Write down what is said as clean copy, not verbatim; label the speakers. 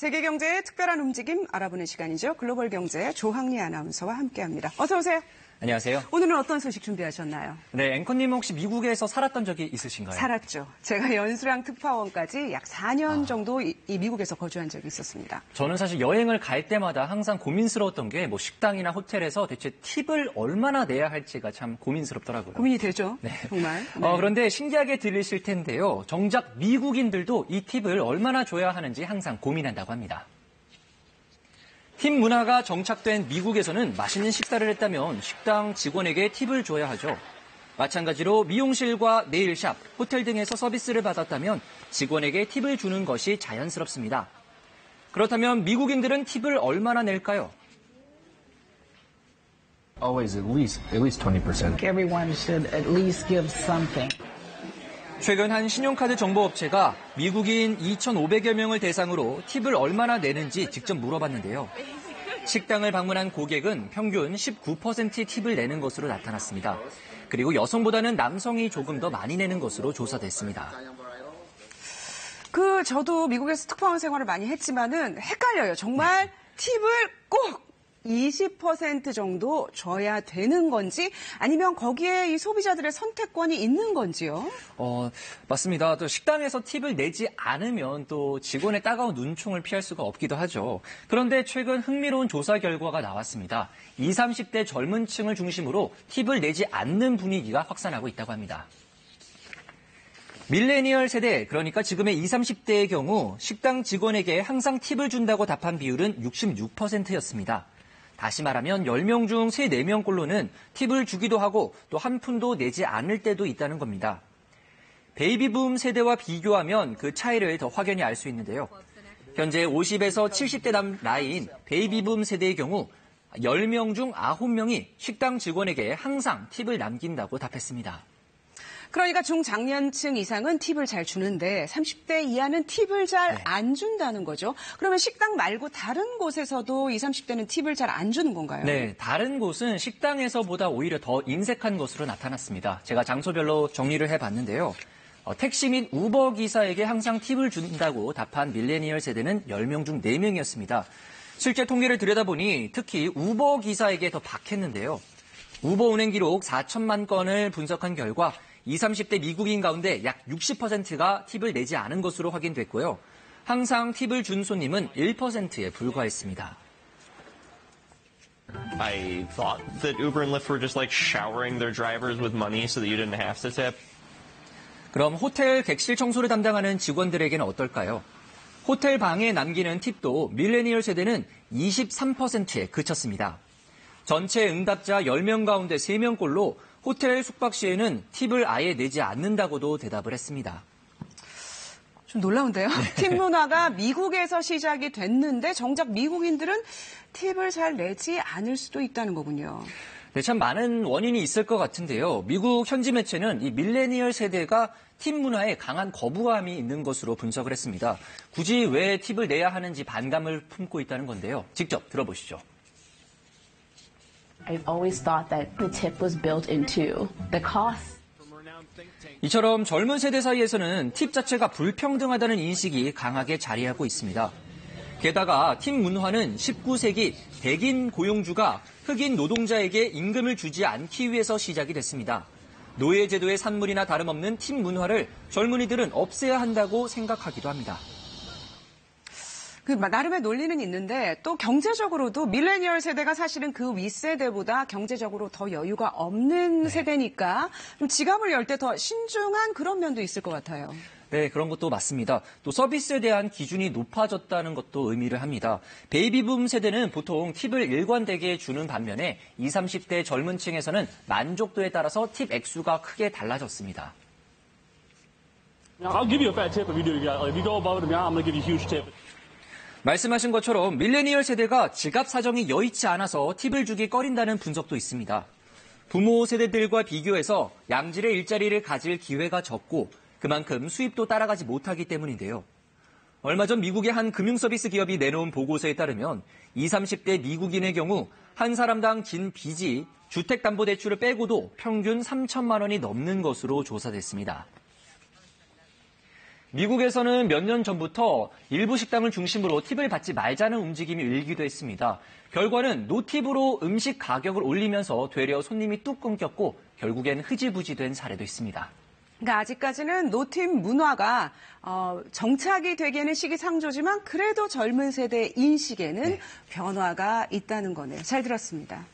Speaker 1: 세계 경제의 특별한 움직임 알아보는 시간이죠. 글로벌 경제 조항리 아나운서와 함께합니다. 어서 오세요.
Speaker 2: 안녕하세요.
Speaker 1: 오늘은 어떤 소식 준비하셨나요?
Speaker 2: 네, 앵커님 혹시 미국에서 살았던 적이 있으신가요?
Speaker 1: 살았죠. 제가 연수랑 특파원까지 약 4년 정도 이 미국에서 거주한 적이 있었습니다.
Speaker 2: 저는 사실 여행을 갈 때마다 항상 고민스러웠던 게 뭐 식당이나 호텔에서 대체 팁을 얼마나 내야 할지가 참 고민스럽더라고요.
Speaker 1: 고민이 되죠.
Speaker 2: 네.
Speaker 1: 정말. 네.
Speaker 2: 그런데 신기하게 들리실 텐데요. 정작 미국인들도 이 팁을 얼마나 줘야 하는지 항상 고민한다고 합니다. 팁 문화가 정착된 미국에서는 맛있는 식사를 했다면 식당 직원에게 팁을 줘야 하죠. 마찬가지로 미용실과 네일샵, 호텔 등에서 서비스를 받았다면 직원에게 팁을 주는 것이 자연스럽습니다. 그렇다면 미국인들은 팁을 얼마나 낼까요?
Speaker 3: Always at least 20%.
Speaker 4: Everyone should at least give something.
Speaker 2: 최근 한 신용카드 정보업체가 미국인 2,500여 명을 대상으로 팁을 얼마나 내는지 직접 물어봤는데요. 식당을 방문한 고객은 평균 19% 팁을 내는 것으로 나타났습니다. 그리고 여성보다는 남성이 조금 더 많이 내는 것으로 조사됐습니다.
Speaker 1: 저도 미국에서 특파원 생활을 많이 했지만은 헷갈려요. 정말 팁을 꼭 20% 정도 줘야 되는 건지 아니면 거기에 이 소비자들의 선택권이 있는 건지요?
Speaker 2: 맞습니다. 또 식당에서 팁을 내지 않으면 또 직원의 따가운 눈총을 피할 수가 없기도 하죠. 그런데 최근 흥미로운 조사 결과가 나왔습니다. 20, 30대 젊은 층을 중심으로 팁을 내지 않는 분위기가 확산하고 있다고 합니다. 밀레니얼 세대, 그러니까 지금의 20, 30대의 경우 식당 직원에게 항상 팁을 준다고 답한 비율은 66%였습니다. 다시 말하면 10명 중 3, 4명꼴로는 팁을 주기도 하고 또 한 푼도 내지 않을 때도 있다는 겁니다. 베이비붐 세대와 비교하면 그 차이를 더 확연히 알 수 있는데요. 현재 50에서 70대 나이인 베이비붐 세대의 경우 10명 중 9명이 식당 직원에게 항상 팁을 남긴다고 답했습니다.
Speaker 1: 그러니까 중장년층 이상은 팁을 잘 주는데 30대 이하는 팁을 잘 안 준다는 거죠. 그러면 식당 말고 다른 곳에서도 20, 30대는 팁을 잘 안 주는 건가요?
Speaker 2: 네, 다른 곳은 식당에서보다 오히려 더 인색한 것으로 나타났습니다. 제가 장소별로 정리를 해봤는데요. 택시 및 우버 기사에게 항상 팁을 준다고 답한 밀레니얼 세대는 10명 중 4명이었습니다. 실제 통계를 들여다보니 특히 우버 기사에게 더 박했는데요. 우버 운행 기록 4천만 건을 분석한 결과 20, 30대 미국인 가운데 약 60%가 팁을 내지 않은 것으로 확인됐고요. 항상 팁을 준 손님은 1%에 불과했습니다.
Speaker 5: I thought that Uber and Lyft were just like showering their drivers with money so that you didn't have to tip.
Speaker 2: 그럼 호텔 객실 청소를 담당하는 직원들에게는 어떨까요? 호텔 방에 남기는 팁도 밀레니얼 세대는 23%에 그쳤습니다. 전체 응답자 10명 가운데 3명꼴로 호텔 숙박 시에는 팁을 아예 내지 않는다고도 대답을 했습니다.
Speaker 1: 좀 놀라운데요. 팁 문화가 미국에서 시작이 됐는데 정작 미국인들은 팁을 잘 내지 않을 수도 있다는 거군요.
Speaker 2: 네, 참 많은 원인이 있을 것 같은데요. 미국 현지 매체는 이 밀레니얼 세대가 팁 문화에 강한 거부감이 있는 것으로 분석을 했습니다. 굳이 왜 팁을 내야 하는지 반감을 품고 있다는 건데요. 직접 들어보시죠.
Speaker 6: I've always thought that the tip was built into the cost.
Speaker 2: 이처럼 젊은 세대 사이에서는 팁 자체가 불평등하다는 인식이 강하게 자리하고 있습니다. 게다가 팁 문화는 19세기 백인 고용주가 흑인 노동자에게 임금을 주지 않기 위해서 시작이 됐습니다. 노예제도의 산물이나 다름없는 팁 문화를 젊은이들은 없애야 한다고 생각하기도 합니다.
Speaker 1: 나름의 논리는 있는데 또 경제적으로도 밀레니얼 세대가 사실은 그 윗세대보다 경제적으로 더 여유가 없는 세대니까 좀 지갑을 열 때 더 신중한 그런 면도 있을 것 같아요.
Speaker 2: 네, 그런 것도 맞습니다. 또 서비스에 대한 기준이 높아졌다는 것도 의미를 합니다. 베이비붐 세대는 보통 팁을 일관되게 주는 반면에 20, 30대 젊은 층에서는 만족도에 따라서 팁 액수가 크게 달라졌습니다.
Speaker 7: I'll give you a fat tip if you do. If you go above and beyond, I'm going to give you a huge tip.
Speaker 2: 말씀하신 것처럼 밀레니얼 세대가 지갑 사정이 여의치 않아서 팁을 주기 꺼린다는 분석도 있습니다. 부모 세대들과 비교해서 양질의 일자리를 가질 기회가 적고 그만큼 수입도 따라가지 못하기 때문인데요. 얼마 전 미국의 한 금융서비스 기업이 내놓은 보고서에 따르면 20, 30대 미국인의 경우 한 사람당 진 빚이 주택담보대출을 빼고도 평균 3천만 원이 넘는 것으로 조사됐습니다. 미국에서는 몇 년 전부터 일부 식당을 중심으로 팁을 받지 말자는 움직임이 일기도 했습니다. 결과는 노팁으로 음식 가격을 올리면서 되려 손님이 뚝 끊겼고 결국엔 흐지부지된 사례도 있습니다.
Speaker 1: 그러니까 아직까지는 노팁 문화가 정착이 되기에는 시기상조지만 그래도 젊은 세대 인식에는 변화가 있다는 거네요. 잘 들었습니다.